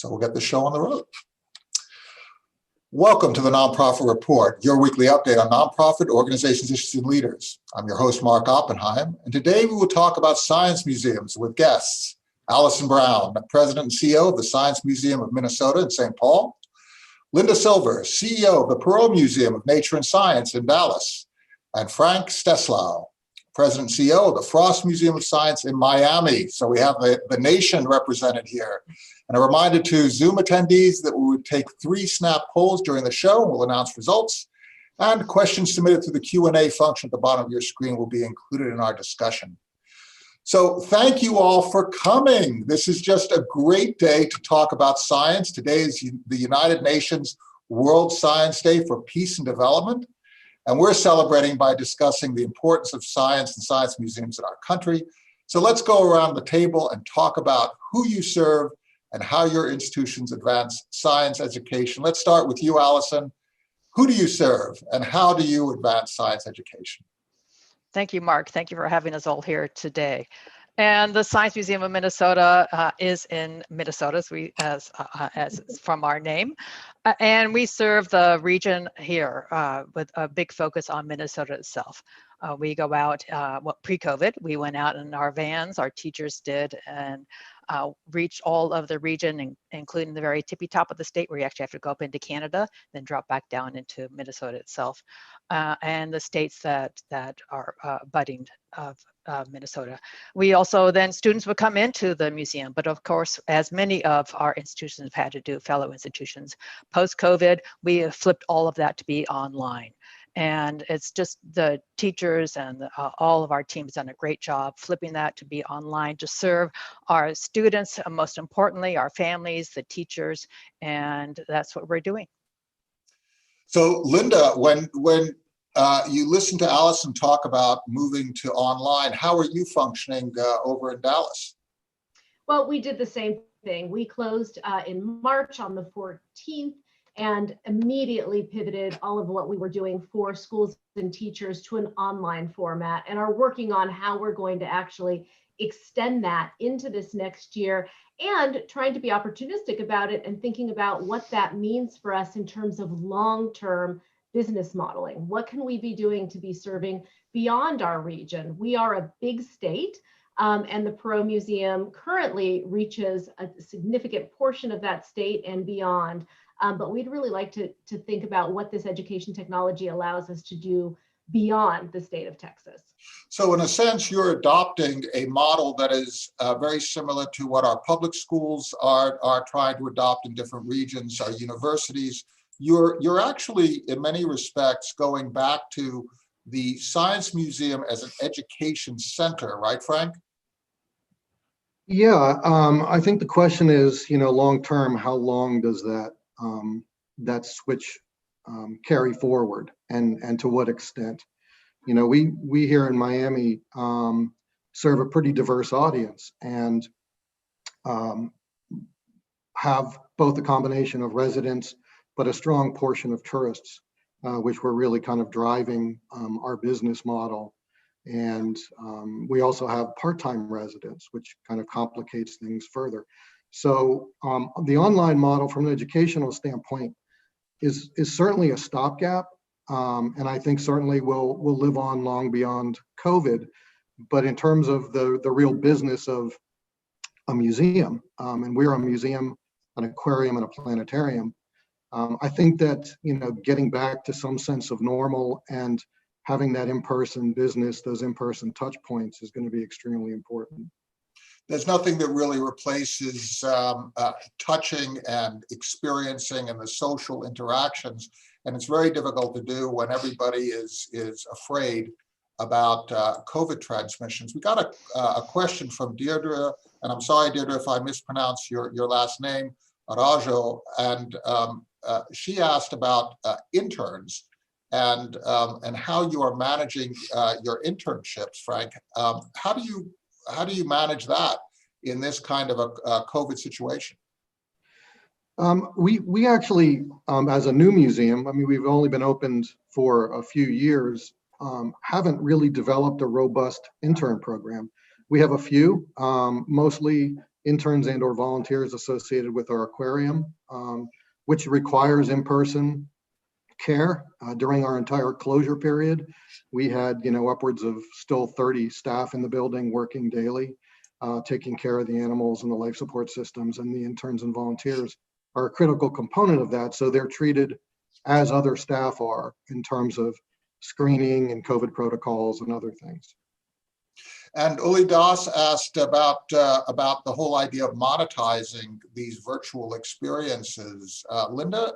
So we'll get the show on the road. Welcome to the Nonprofit Report, your weekly update on nonprofit organizations, issues, and leaders. I'm your host, Mark Oppenheim, and today we will talk about science museums with guests. Alison Brown, President and CEO of the Science Museum of Minnesota in St. Paul. Linda Silver, CEO of the Perot Museum of Nature and Science in Dallas. And Frank Steslow, President and CEO of the Frost Museum of Science in Miami. So we have the nation represented here. And a reminder to Zoom attendees that we would take 3 snap polls during the show, and we'll announce results. And questions submitted through the Q&A function at the bottom of your screen will be included in our discussion. So thank you all for coming. This is just a great day to talk about science. Today is the United Nations World Science Day for Peace and Development. And we're celebrating by discussing the importance of science and science museums in our country. So let's go around the table and talk about who you serve and how your institutions advance science education. Let's start with you, Alison. Who do you serve and how do you advance science education? Thank you, Mark. Thank you for having us all here today. And the Science Museum of Minnesota is in Minnesota, as from our name. And we serve the region here with a big focus on Minnesota itself. We go out, pre-COVID, we went out in our vans, our teachers did, and reach all of the region, including the very tippy top of the state where you actually have to go up into Canada, then drop back down into Minnesota itself, and the states that are budding of Minnesota. We also then, students would come into the museum, but of course, as many of our institutions have had to do, fellow institutions, post-COVID, we have flipped all of that to be online. And it's just the teachers and all of our teams done a great job flipping that to be online to serve our students, and most importantly, our families, the teachers, and that's what we're doing. So Linda, when you listen to Alison talk about moving to online, how are you functioning over in Dallas? Well, we did the same thing. We closed in March on the 14th. And immediately pivoted all of what we were doing for schools and teachers to an online format, and are working on how we're going to actually extend that into this next year, and trying to be opportunistic about it and thinking about what that means for us in terms of long-term business modeling. What can we be doing to be serving beyond our region? We are a big state, and the Perot Museum currently reaches a significant portion of that state and beyond. But we'd really like to think about what this education technology allows us to do beyond the state of Texas. So in a sense, you're adopting a model that is very similar to what our public schools are trying to adopt in different regions, our universities. You're actually, in many respects, going back to the Science Museum as an education center, right, Frank? Yeah, I think the question is, long term, how long does that switch carry forward, and to what extent? We here in Miami serve a pretty diverse audience, and have both a combination of residents, but a strong portion of tourists, which we're really kind of driving our business model. And we also have part-time residents, which kind of complicates things further. So the online model from an educational standpoint is certainly a stopgap, and I think certainly will live on long beyond COVID. But in terms of the real business of a museum, and we're a museum, an aquarium, and a planetarium, I think that getting back to some sense of normal and having that in-person business, those in-person touch points, is going to be extremely important. There's nothing that really replaces touching and experiencing and the social interactions. And it's very difficult to do when everybody is afraid about COVID transmissions. We got a question from Deirdre, and I'm sorry, Deirdre, if I mispronounce your last name, Arajo, and she asked about interns and how you are managing your internships, Frank. How do you manage that in this kind of a COVID situation? We actually, as a new museum, we've only been opened for a few years, haven't really developed a robust intern program. We have a few, mostly interns and or volunteers associated with our aquarium, which requires in-person care during our entire closure period. We had, upwards of still 30 staff in the building working daily, taking care of the animals and the life support systems, and the interns and volunteers are a critical component of that. So they're treated as other staff are in terms of screening and COVID protocols and other things. And Uli Das asked about the whole idea of monetizing these virtual experiences. Linda,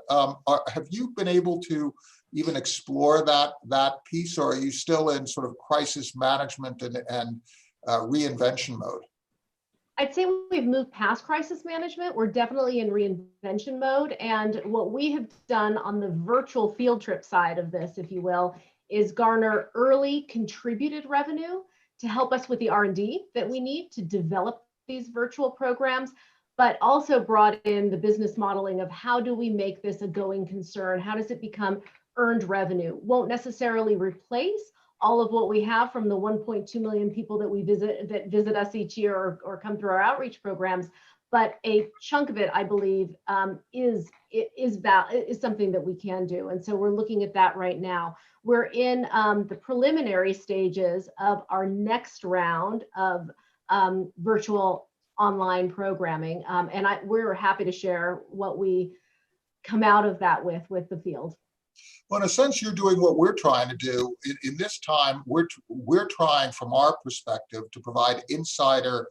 have you been able to even explore that piece, or are you still in sort of crisis management and reinvention mode? I'd say we've moved past crisis management. We're definitely in reinvention mode. And what we have done on the virtual field trip side of this, if you will, is garner early contributed revenue to help us with the R&D that we need to develop these virtual programs, but also brought in the business modeling of how do we make this a going concern? How does it become earned revenue? Won't necessarily replace all of what we have from the 1.2 million people that visit us each year or come through our outreach programs, but a chunk of it, I believe, is something that we can do. And so we're looking at that right now. We're in the preliminary stages of our next round of virtual online programming. And we're happy to share what we come out of that with the field. Well, in a sense, you're doing what we're trying to do. In this time, we're trying, from our perspective, to provide insider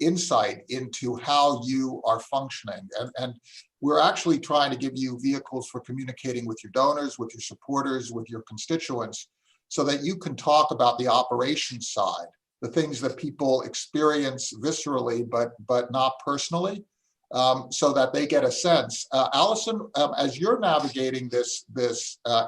insight into how you are functioning. And we're actually trying to give you vehicles for communicating with your donors, with your supporters, with your constituents, so that you can talk about the operations side, the things that people experience viscerally, but not personally, so that they get a sense. Alison, as you're navigating this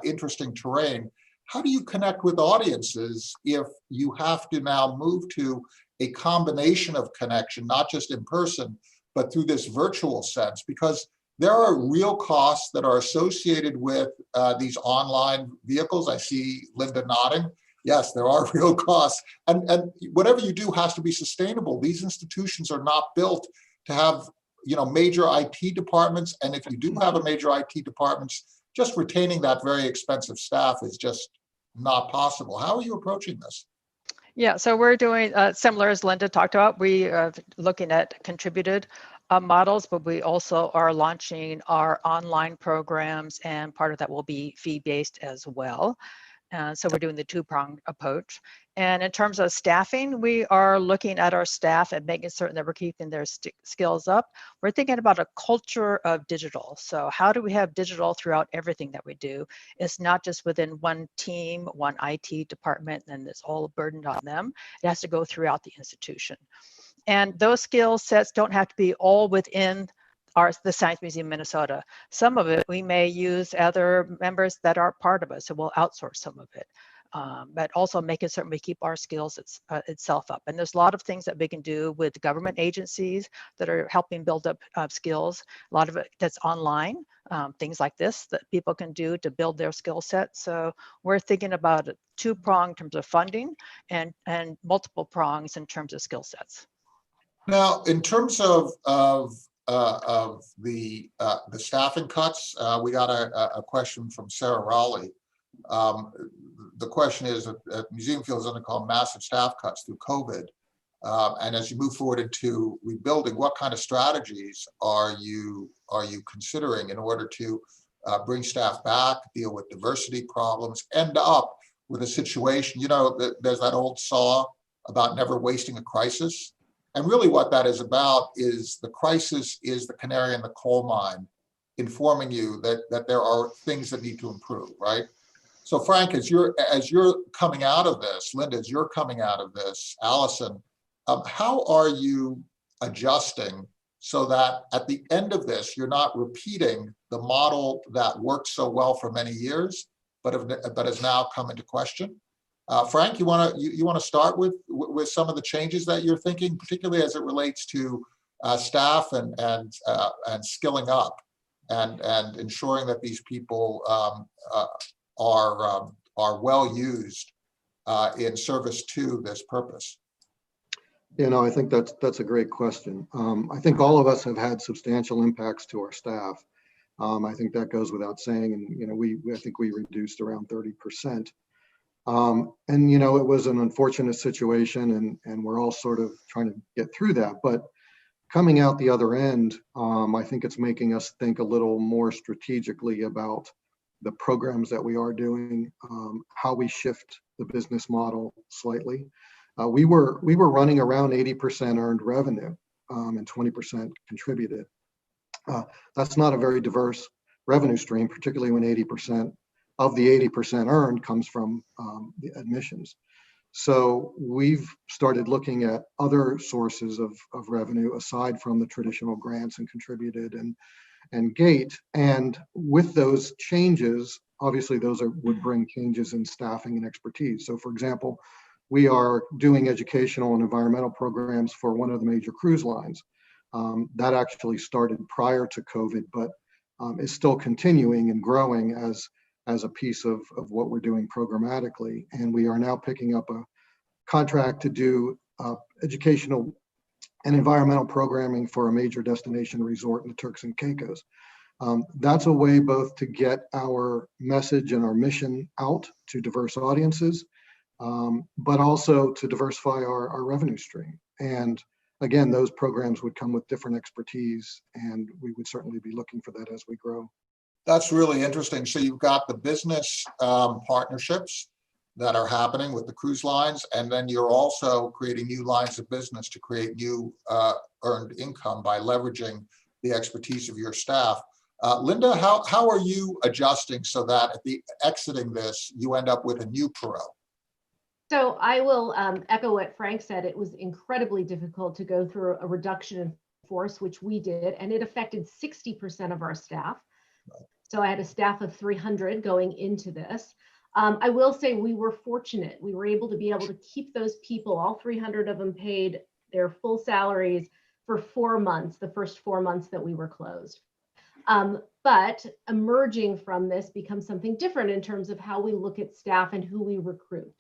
interesting terrain, how do you connect with audiences if you have to now move to a combination of connection, not just in person, but through this virtual sense? Because there are real costs that are associated with these online vehicles. I see Linda nodding. Yes, there are real costs. And whatever you do has to be sustainable. These institutions are not built to have major IT departments. And if you do have a major IT departments, just retaining that very expensive staff is just not possible. How are you approaching this? Yeah, so we're doing similar as Linda talked about. We are looking at contributed models, but we also are launching our online programs, and part of that will be fee-based as well. So we're doing the two-pronged approach. And in terms of staffing, we are looking at our staff and making certain that we're keeping their skills up. We're thinking about a culture of digital. So how do we have digital throughout everything that we do? It's not just within one team, one IT department, and it's all burdened on them. It has to go throughout the institution. And those skill sets don't have to be all within the Science Museum Minnesota. Some of it we may use other members that are part of us, so we'll outsource some of it. But also making certain we keep our skills itself up. And there's a lot of things that we can do with government agencies that are helping build up skills. A lot of it that's online, things like this that people can do to build their skill set. So we're thinking about a two-prong in terms of funding and multiple prongs in terms of skill sets. Now, in terms of the staffing cuts, we got a question from Sarah Raleigh. The question is that Museum Field is undergone massive staff cuts through COVID. And as you move forward into rebuilding, what kind of strategies are you considering in order to bring staff back, deal with diversity problems, end up with a situation, there's that old saw about never wasting a crisis. And really what that is about is the crisis is the canary in the coal mine, informing you that there are things that need to improve, right? So Frank, as you're coming out of this, Linda, as you're coming out of this, Alison, how are you adjusting so that at the end of this, you're not repeating the model that worked so well for many years, but has now come into question? Frank, you want to start with some of the changes that you're thinking, particularly as it relates to staff and skilling up and ensuring that these people are well used in service to this purpose. I think that's a great question. I think all of us have had substantial impacts to our staff. I think that goes without saying, and I think we reduced around 30%. And it was an unfortunate situation, and we're all sort of trying to get through that. But coming out the other end, I think it's making us think a little more strategically about the programs that we are doing, how we shift the business model slightly. We were running around 80% earned revenue, and 20% contributed. That's not a very diverse revenue stream, particularly when 80% of the 80% earned comes from the admissions. So we've started looking at other sources of revenue aside from the traditional grants and contributed and gate. And with those changes, obviously those would bring changes in staffing and expertise. So for example, we are doing educational and environmental programs for one of the major cruise lines. That actually started prior to COVID, but is still continuing and growing as a piece of what we're doing programmatically. And we are now picking up a contract to do educational and environmental programming for a major destination resort in the Turks and Caicos. That's a way both to get our message and our mission out to diverse audiences, but also to diversify our revenue stream. And again, those programs would come with different expertise, and we would certainly be looking for that as we grow. That's really interesting. So you've got the business partnerships that are happening with the cruise lines, and then you're also creating new lines of business to create new earned income by leveraging the expertise of your staff. Linda, how are you adjusting so that at the exiting this, you end up with a new Perot? So I will echo what Frank said. It was incredibly difficult to go through a reduction in force, which we did, and it affected 60% of our staff. Right. So I had a staff of 300 going into this. I will say we were fortunate. We were able to keep those people, all 300 of them, paid their full salaries for 4 months, the first 4 months that we were closed. But emerging from this becomes something different in terms of how we look at staff and who we recruit.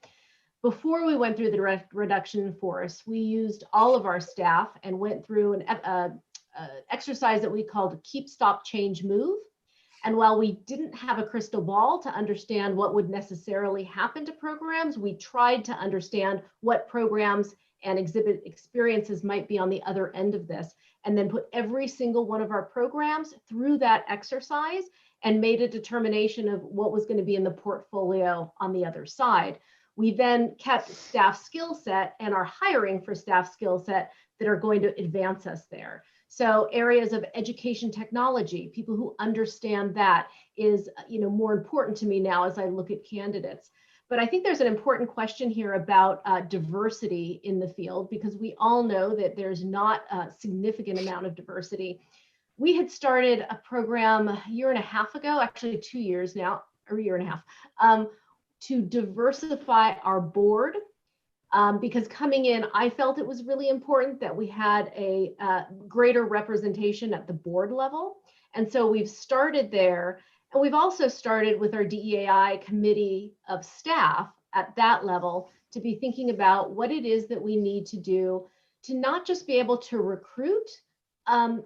Before we went through the reduction in force, we used all of our staff and went through an exercise that we called Keep, Stop, Change, Move. And while we didn't have a crystal ball to understand what would necessarily happen to programs, we tried to understand what programs and exhibit experiences might be on the other end of this, and then put every single one of our programs through that exercise and made a determination of what was going to be in the portfolio on the other side. We then kept staff skill set and are hiring for staff skill set that are going to advance us there. So areas of education technology, people who understand that is more important to me now as I look at candidates. But I think there's an important question here about diversity in the field, because we all know that there's not a significant amount of diversity. We had started a program a year and a half ago, actually 2 years now, or a year and a half, to diversify our board. Because coming in, I felt it was really important that we had a greater representation at the board level. And so we've started there. And we've also started with our DEAI committee of staff at that level to be thinking about what it is that we need to do to not just be able to recruit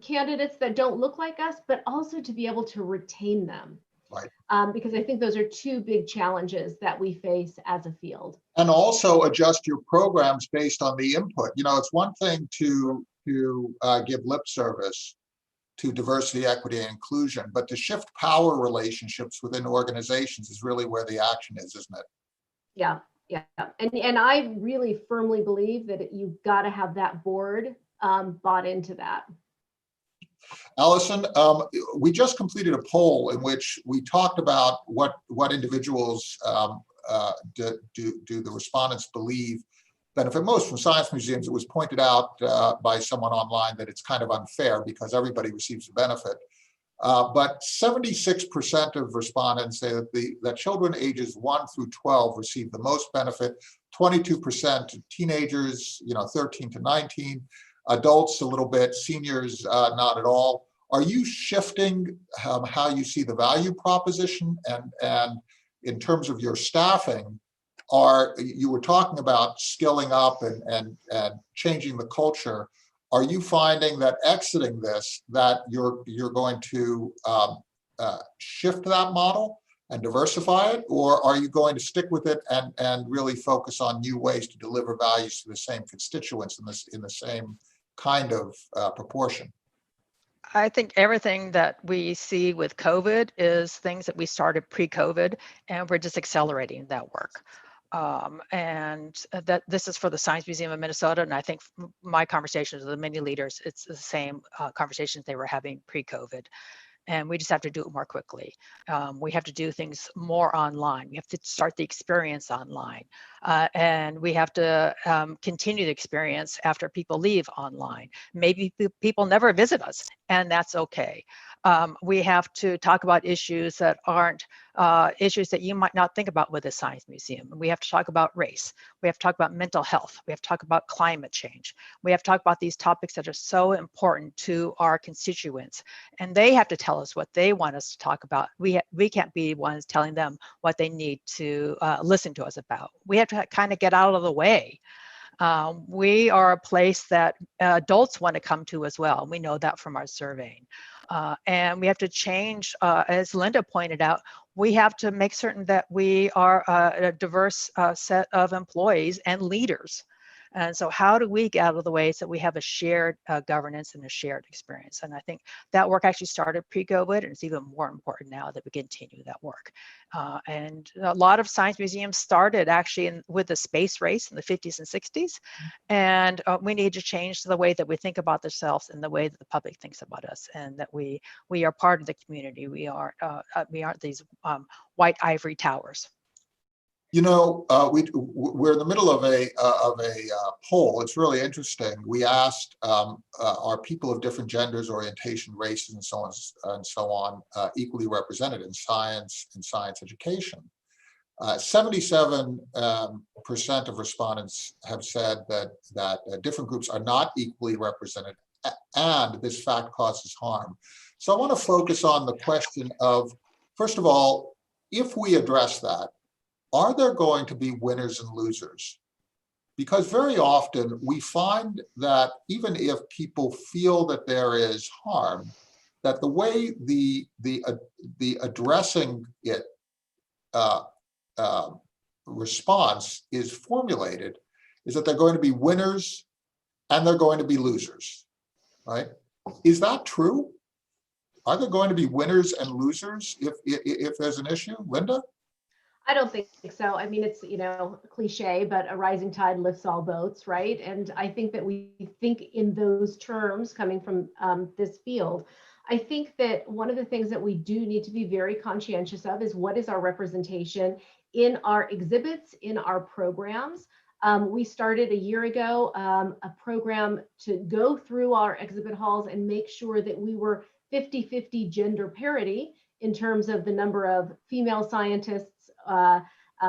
candidates that don't look like us, but also to be able to retain them. Right. Because I think those are two big challenges that we face as a field. And also adjust your programs based on the input. It's one thing to give lip service to diversity, equity, and inclusion, but to shift power relationships within organizations is really where the action is, isn't it? Yeah. And I really firmly believe that you've got to have that board bought into that. Alison, we just completed a poll in which we talked about what individuals do the respondents believe benefit most from science museums. It was pointed out by someone online that it's kind of unfair because everybody receives a benefit. But 76% of respondents say that children ages 1 through 12 receive the most benefit, 22% teenagers, 13 to 19, adults a little bit, seniors not at all. Are you shifting how you see the value proposition and in terms of your staffing, you were talking about skilling up and changing the culture. Are you finding that exiting this, that you're going to shift that model and diversify it, or are you going to stick with it and really focus on new ways to deliver values to the same constituents in the same kind of proportion? I think everything that we see with COVID is things that we started pre-COVID, and we're just accelerating that work. And that this is for the Science Museum of Minnesota, and I think my conversations with the many leaders, it's the same conversations they were having pre-COVID. And we just have to do it more quickly. We have to do things more online. We have to start the experience online. And we have to continue the experience after people leave online. Maybe people never visit us, and that's okay. We have to talk about issues that aren't issues that you might not think about with a science museum. We have to talk about race. We have to talk about mental health. We have to talk about climate change. We have to talk about these topics that are so important to our constituents. And they have to tell us what they want us to talk about. We can't be the ones telling them what they need to listen to us about. We have to kind of get out of the way. We are a place that adults want to come to as well. We know that from our surveying. And we have to change, as Linda pointed out, we have to make certain that we are a diverse set of employees and leaders. And so how do we get out of the way so we have a shared governance and a shared experience? And I think that work actually started pre-COVID, and it's even more important now that we continue that work. And a lot of science museums started actually with the space race in the 50s and 60s. And we need to change the way that we think about ourselves and the way that the public thinks about us, and that we are part of the community. We aren't these white ivory towers. You know, we're in the middle of a poll. It's really interesting. We asked, are people of different genders, orientation, races, and so on equally represented in science and science education? 77% of respondents have said that different groups are not equally represented, and this fact causes harm. So I want to focus on the question of, first of all, if we address that, are there going to be winners and losers? Because very often we find that even if people feel that there is harm, that the way the addressing it response is formulated is that they're going to be winners and they're going to be losers, right? Is that true? Are there going to be winners and losers if there's an issue? Linda? I don't think so. I mean, it's, you know, cliche, but a rising tide lifts all boats, right? And I think that we think in those terms coming from this field. I think that one of the things that we do need to be very conscientious of is what is our representation in our exhibits, in our programs. We started a year ago a program to go through our exhibit halls and make sure that we were 50-50 gender parity in terms of the number of female scientists,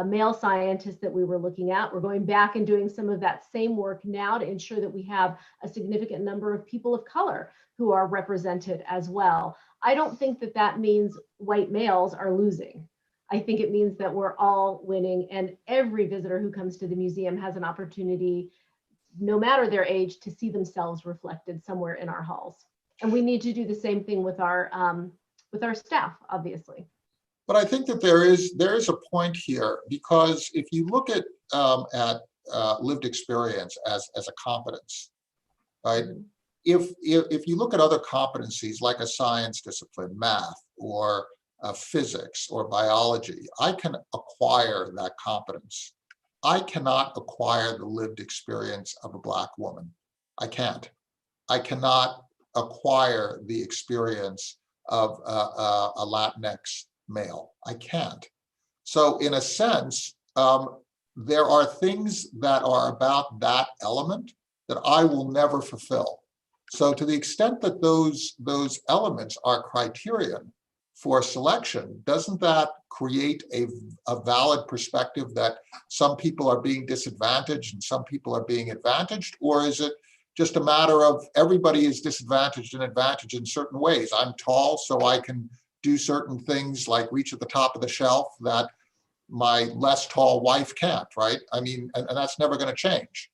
male scientists that we were looking at. We're going back and doing some of that same work now to ensure that we have a significant number of people of color who are represented as well. I don't think that that means white males are losing. I think it means that we're all winning, and every visitor who comes to the museum has an opportunity, no matter their age, to see themselves reflected somewhere in our halls. And we need to do the same thing with our staff, obviously. But I think that there is a point here, because if you look at lived experience as a competence, right? If you look at other competencies like a science discipline, math, or physics or biology, I can acquire that competence. I cannot acquire the lived experience of a Black woman. I can't. I cannot acquire the experience of a Latinx male. I can't. So in a sense, there are things that are about that element that I will never fulfill. So to the extent that those elements are criterion for selection, doesn't that create a valid perspective that some people are being disadvantaged and some people are being advantaged? Or is it just a matter of everybody is disadvantaged and advantaged in certain ways? I'm tall, so I can do certain things like reach at the top of the shelf that my less tall wife can't, right? I mean, and that's never going to change.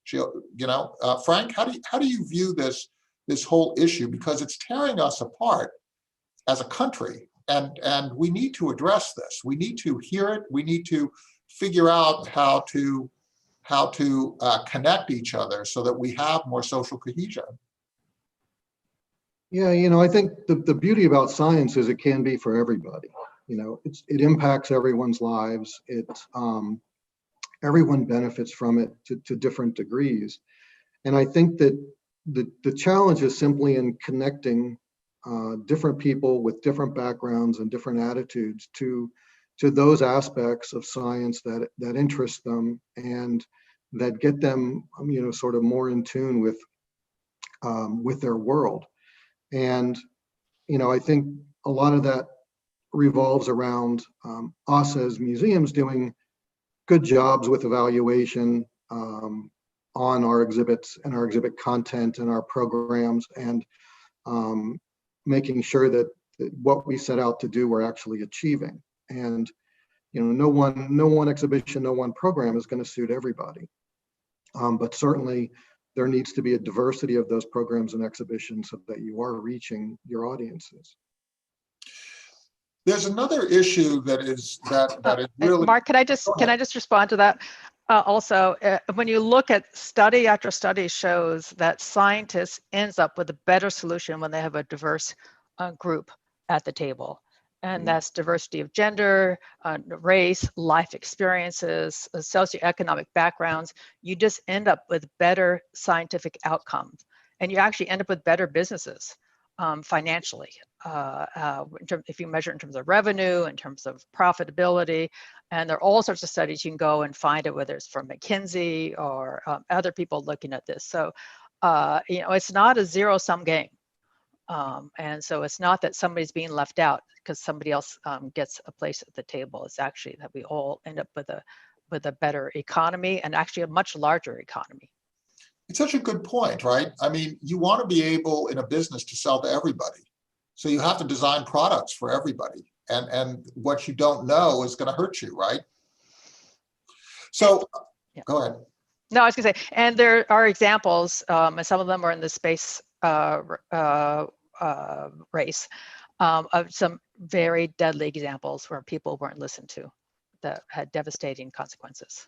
Frank, how do you view this whole issue? Because it's tearing us apart as a country, and we need to address this. We need to hear it. We need to figure out how to connect each other so that we have more social cohesion. Yeah, I think the beauty about science is it can be for everybody. It impacts everyone's lives. Everyone benefits from it to different degrees. And I think that the challenge is simply in connecting different people with different backgrounds and different attitudes to those aspects of science that interest them and that get them, sort of more in tune with their world. And, I think a lot of that revolves around us as museums doing good jobs with evaluation on our exhibits and our exhibit content and our programs, and making sure that what we set out to do we're actually achieving. And no one exhibition, no one program is going to suit everybody, but certainly there needs to be a diversity of those programs and exhibitions so that you are reaching your audiences. There's another issue that is really. Mark, can I just respond to that? Also, when you look at study after study shows that scientists ends up with a better solution when they have a diverse group at the table. And that's diversity of gender, race, life experiences, socioeconomic backgrounds. You just end up with better scientific outcomes. And you actually end up with better businesses financially. If you measure in terms of revenue, in terms of profitability, and there are all sorts of studies you can go and find it, whether it's from McKinsey or other people looking at this. So, it's not a zero-sum game. And so it's not that somebody's being left out because somebody else gets a place at the table. It's actually that we all end up with a better economy, and actually a much larger economy. It's such a good point, right? I mean, you want to be able in a business to sell to everybody. So you have to design products for everybody. And what you don't know is going to hurt you, right? So yeah. Go ahead. No, I was going to say, and there are examples, and some of them are in the space race, of some very deadly examples where people weren't listened to that had devastating consequences.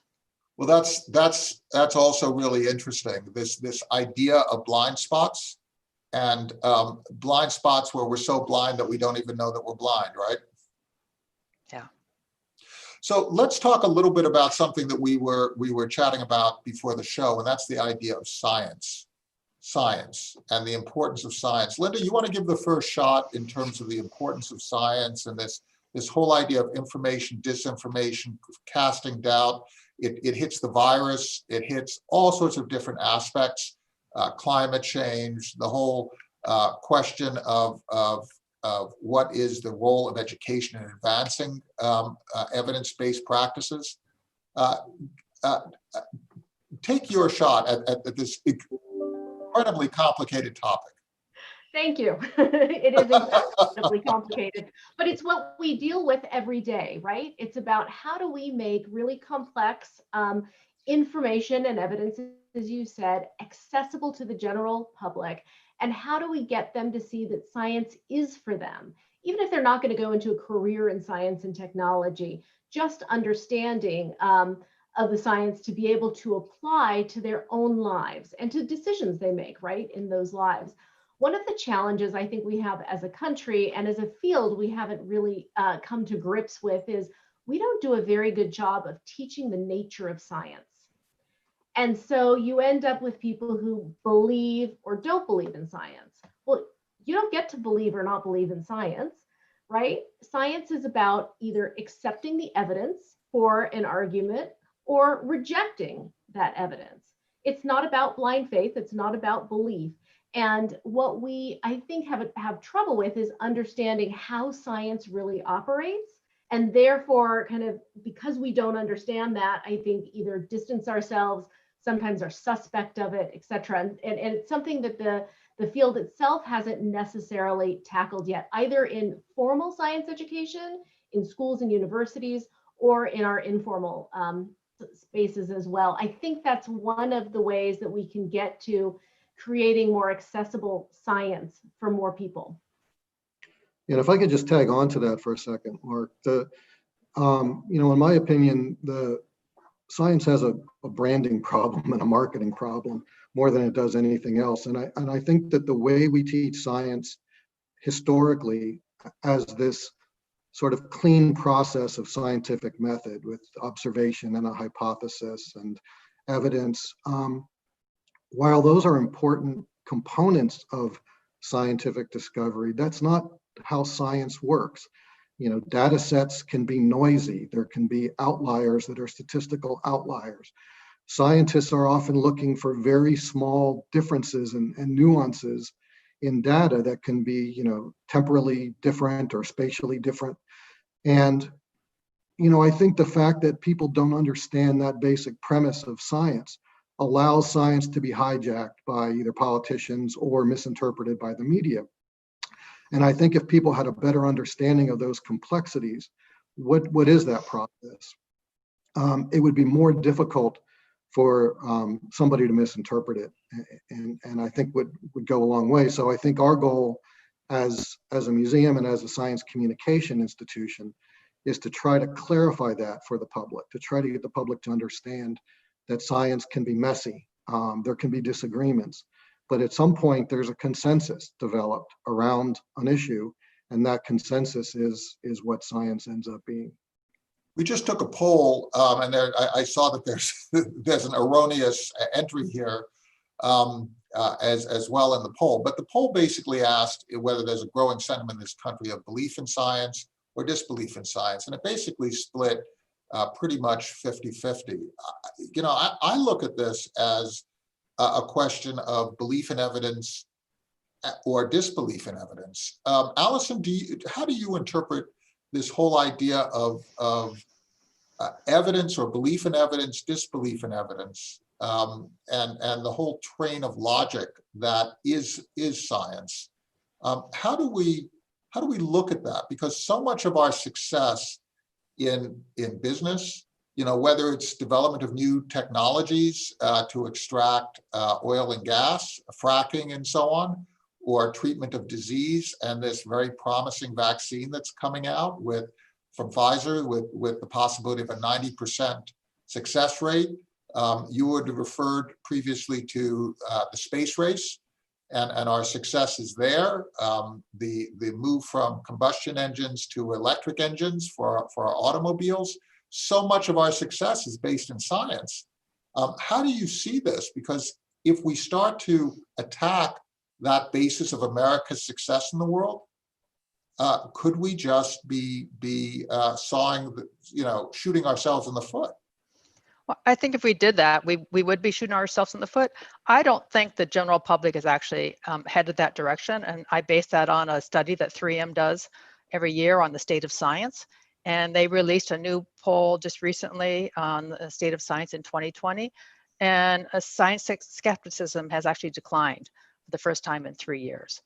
Well, that's also really interesting. This idea of blind spots, and blind spots where we're so blind that we don't even know that we're blind, right? Yeah. So let's talk a little bit about something that we were chatting about before the show, and that's the idea of science and the importance of science. Linda, you want to give the first shot in terms of the importance of science and this whole idea of information, disinformation, casting doubt. It hits the virus, it hits all sorts of different aspects, climate change, the whole question of what is the role of education in advancing evidence-based practices. Take your shot at this incredibly complicated topic. Thank you. It is incredibly complicated, but it's what we deal with every day, right? It's about how do we make really complex information and evidence, as you said, accessible to the general public, and how do we get them to see that science is for them, even if they're not going to go into a career in science and technology, just understanding of the science to be able to apply to their own lives and to decisions they make, right, in those lives. One of the challenges I think we have as a country and as a field we haven't really come to grips with is we don't do a very good job of teaching the nature of science. And so you end up with people who believe or don't believe in science. Well, you don't get to believe or not believe in science, right? Science is about either accepting the evidence for an argument or rejecting that evidence. It's not about blind faith. It's not about belief. And what we, I think, have trouble with is understanding how science really operates. And therefore, kind of, because we don't understand that, I think either distance ourselves, sometimes are suspect of it, et cetera. And it's something that the field itself hasn't necessarily tackled yet, either in formal science education, in schools and universities, or in our informal spaces as well. I think that's one of the ways that we can get to creating more accessible science for more people. And if I could just tag on to that for a second, Mark, in my opinion, the science has a branding problem and a marketing problem more than it does anything else. And I think that the way we teach science historically as this sort of clean process of scientific method with observation and a hypothesis and evidence, while those are important components of scientific discovery, that's not how science works. Data sets can be noisy. There can be outliers that are statistical outliers. Scientists are often looking for very small differences and nuances in data that can be, temporally different or spatially different. And, I think the fact that people don't understand that basic premise of science allows science to be hijacked by either politicians or misinterpreted by the media. And I think if people had a better understanding of those complexities, what is that process? It would be more difficult for somebody to misinterpret it, and I think would go a long way. So I think our goal as a museum and as a science communication institution is to try to clarify that for the public, to try to get the public to understand that science can be messy. There can be disagreements, but at some point there's a consensus developed around an issue, and that consensus is what science ends up being. We just took a poll, and there I saw that there's an erroneous entry here as well in the poll. But the poll basically asked whether there's a growing sentiment in this country of belief in science or disbelief in science, and it basically split pretty much 50-50. I look at this as a question of belief in evidence or disbelief in evidence. Alison, how do you interpret this whole idea of evidence or belief in evidence, disbelief in evidence, and the whole train of logic that is science? How do we look at that? Because so much of our success in business, whether it's development of new technologies to extract oil and gas, fracking and so on, or treatment of disease, and this very promising vaccine that's coming out from Pfizer with the possibility of a 90% success rate. You had referred previously to the space race and our successes there. The move from combustion engines to electric engines for our automobiles. So much of our success is based in science. How do you see this? Because if we start to attack that basis of America's success in the world, could we just be shooting ourselves in the foot? Well, I think if we did that, we would be shooting ourselves in the foot. I don't think the general public is actually headed that direction. And I base that on a study that 3M does every year on the state of science. And they released a new poll just recently on the state of science in 2020. And science skepticism has actually declined for the first time in 3 years.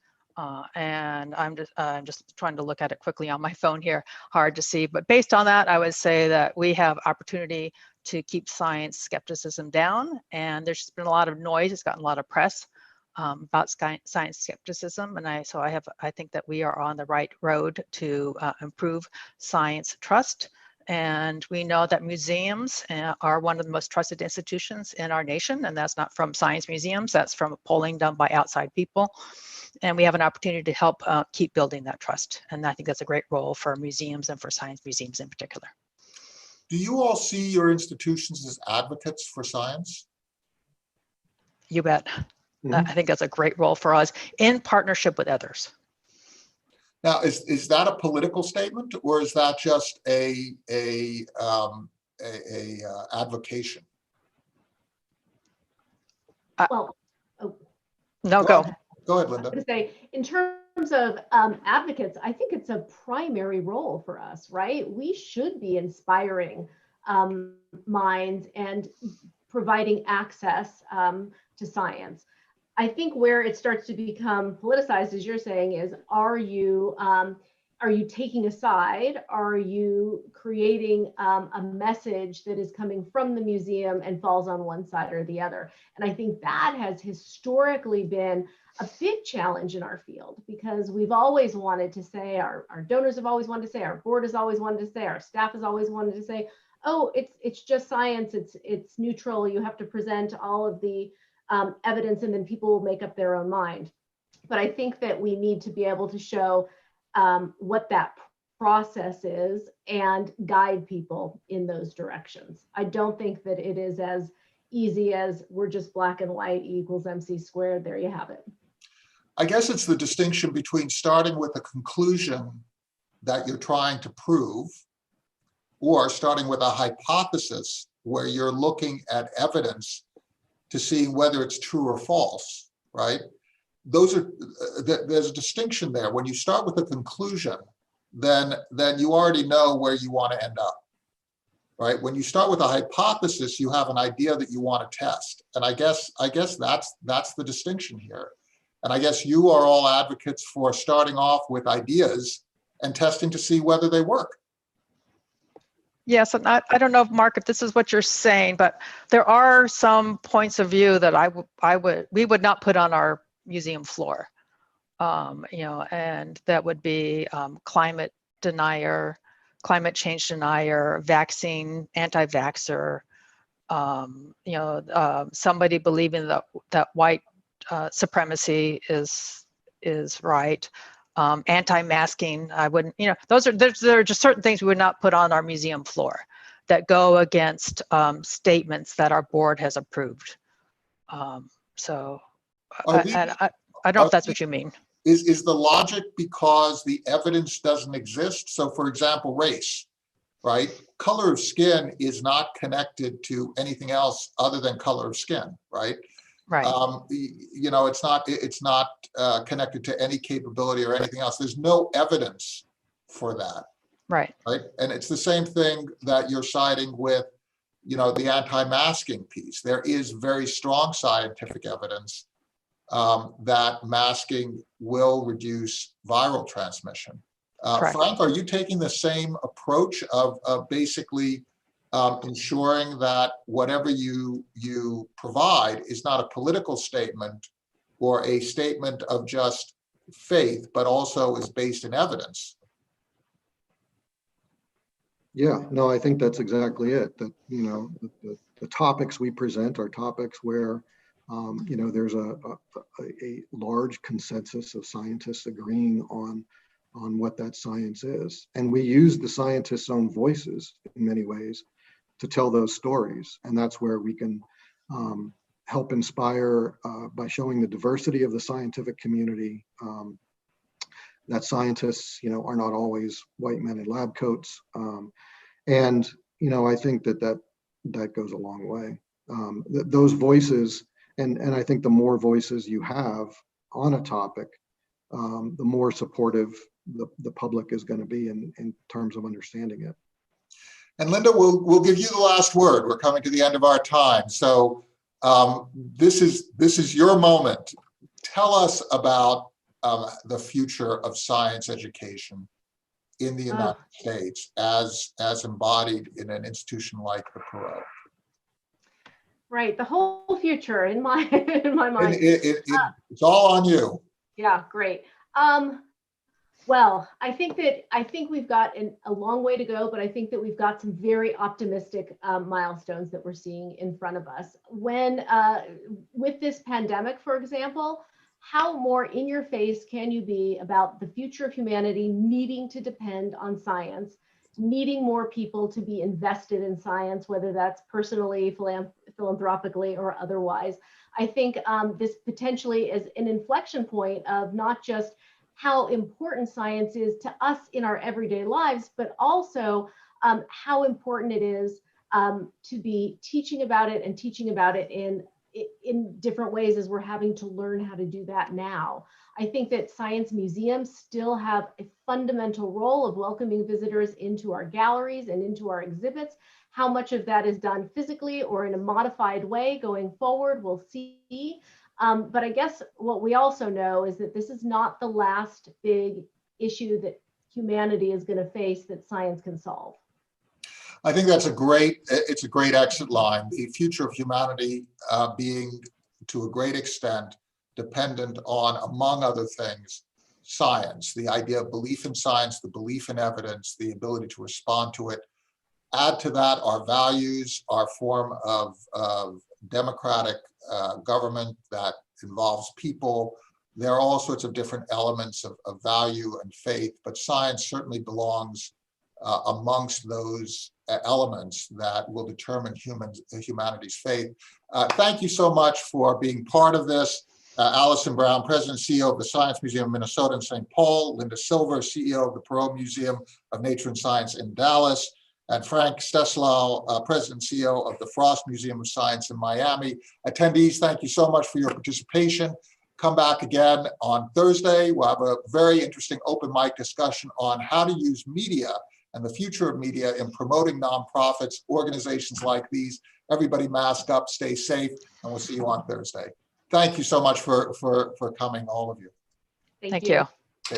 And I'm just trying to look at it quickly on my phone here, hard to see. But based on that, I would say that we have opportunity to keep science skepticism down. And there's just been a lot of noise. It's gotten a lot of press about science skepticism. And I think that we are on the right road to improve science trust. And we know that museums are one of the most trusted institutions in our nation. And that's not from science museums, that's from polling done by outside people. And we have an opportunity to help keep building that trust. And I think that's a great role for museums and for science museums in particular. Do you all see your institutions as advocates for science? You bet. Mm-hmm. I think that's a great role for us in partnership with others. Now, is that a political statement, or is that just a advocation? Well, no, go. Go ahead, Linda. I was going to say, in terms of advocates, I think it's a primary role for us, right? We should be inspiring minds and providing access to science. I think where it starts to become politicized, as you're saying, is are you are you taking a side? Are you creating a message that is coming from the museum and falls on one side or the other? And I think that has historically been a big challenge in our field, because we've always wanted to say, our donors have always wanted to say, our board has always wanted to say, our staff has always wanted to say, oh, it's just science, it's neutral, you have to present all of the evidence and then people will make up their own mind. But I think that we need to be able to show what that process is and guide people in those directions. I don't think that it is as easy as we're just black and white, E equals MC squared, there you have it. I guess it's the distinction between starting with a conclusion that you're trying to prove, or starting with a hypothesis where you're looking at evidence to see whether it's true or false, right? There's a distinction there. When you start with a conclusion, then you already know where you want to end up, right? When you start with a hypothesis, you have an idea that you want to test. And I guess that's the distinction here. And I guess you are all advocates for starting off with ideas and testing to see whether they work. Yes, and I don't know, Mark, if this is what you're saying, but there are some points of view that we would not put on our museum floor, and that would be climate denier, climate change denier, vaccine anti-vaxxer, somebody believing that white supremacy is right. Anti-masking, I wouldn't, there are just certain things we would not put on our museum floor that go against statements that our board has approved. And I don't know if that's what you mean. Is the logic because the evidence doesn't exist? So for example, race, right? Color of skin is not connected to anything else other than color of skin, right? Right. It's not connected to any capability or anything else. There's no evidence for that. Right. Right. And it's the same thing that you're citing with, the anti-masking piece. There is very strong scientific evidence that masking will reduce viral transmission. Frank, are you taking the same approach of basically ensuring that whatever you provide is not a political statement or a statement of just faith, but also is based in evidence? Yeah, no, I think that's exactly it. That, the topics we present are topics where, there's a large consensus of scientists agreeing on what that science is. And we use the scientists' own voices in many ways to tell those stories. And that's where we can help inspire by showing the diversity of the scientific community, that scientists, are not always white men in lab coats. I think that goes a long way. Those voices, and I think the more voices you have on a topic, the more supportive the public is going to be in terms of understanding it. And Linda, we'll give you the last word. We're coming to the end of our time. So this is your moment. Tell us about the future of science education in the United States as embodied in an institution like the Perot. Right, the whole future in my mind. It's all on you. Yeah, great. Well, I think we've got a long way to go, but I think that we've got some very optimistic milestones that we're seeing in front of us. When with this pandemic, for example, how more in your face can you be about the future of humanity needing to depend on science, needing more people to be invested in science, whether that's personally, philanthropically, or otherwise. I think this potentially is an inflection point of not just how important science is to us in our everyday lives, but also how important it is to be teaching about it and teaching about it in different ways as we're having to learn how to do that now. I think that science museums still have a fundamental role of welcoming visitors into our galleries and into our exhibits. How much of that is done physically or in a modified way going forward, we'll see. But I guess what we also know is that this is not the last big issue that humanity is going to face that science can solve. I think it's a great exit line. The future of humanity being to a great extent dependent on, among other things, science, the idea of belief in science, the belief in evidence, the ability to respond to it. Add to that our values, our form of democratic government that involves people. There are all sorts of different elements of value and faith, but science certainly belongs amongst those elements that will determine humanity's fate. Thank you so much for being part of this. Alison Brown, President and CEO of the Science Museum of Minnesota in St. Paul, Linda Silver, CEO of the Perot Museum of Nature and Science in Dallas, and Frank Steslow, President and CEO of the Frost Museum of Science in Miami. Attendees, thank you so much for your participation. Come back again on Thursday. We'll have a very interesting open mic discussion on how to use media and the future of media in promoting nonprofits, organizations like these. Everybody mask up, stay safe, and we'll see you on Thursday. Thank you so much for coming, all of you. Thank you.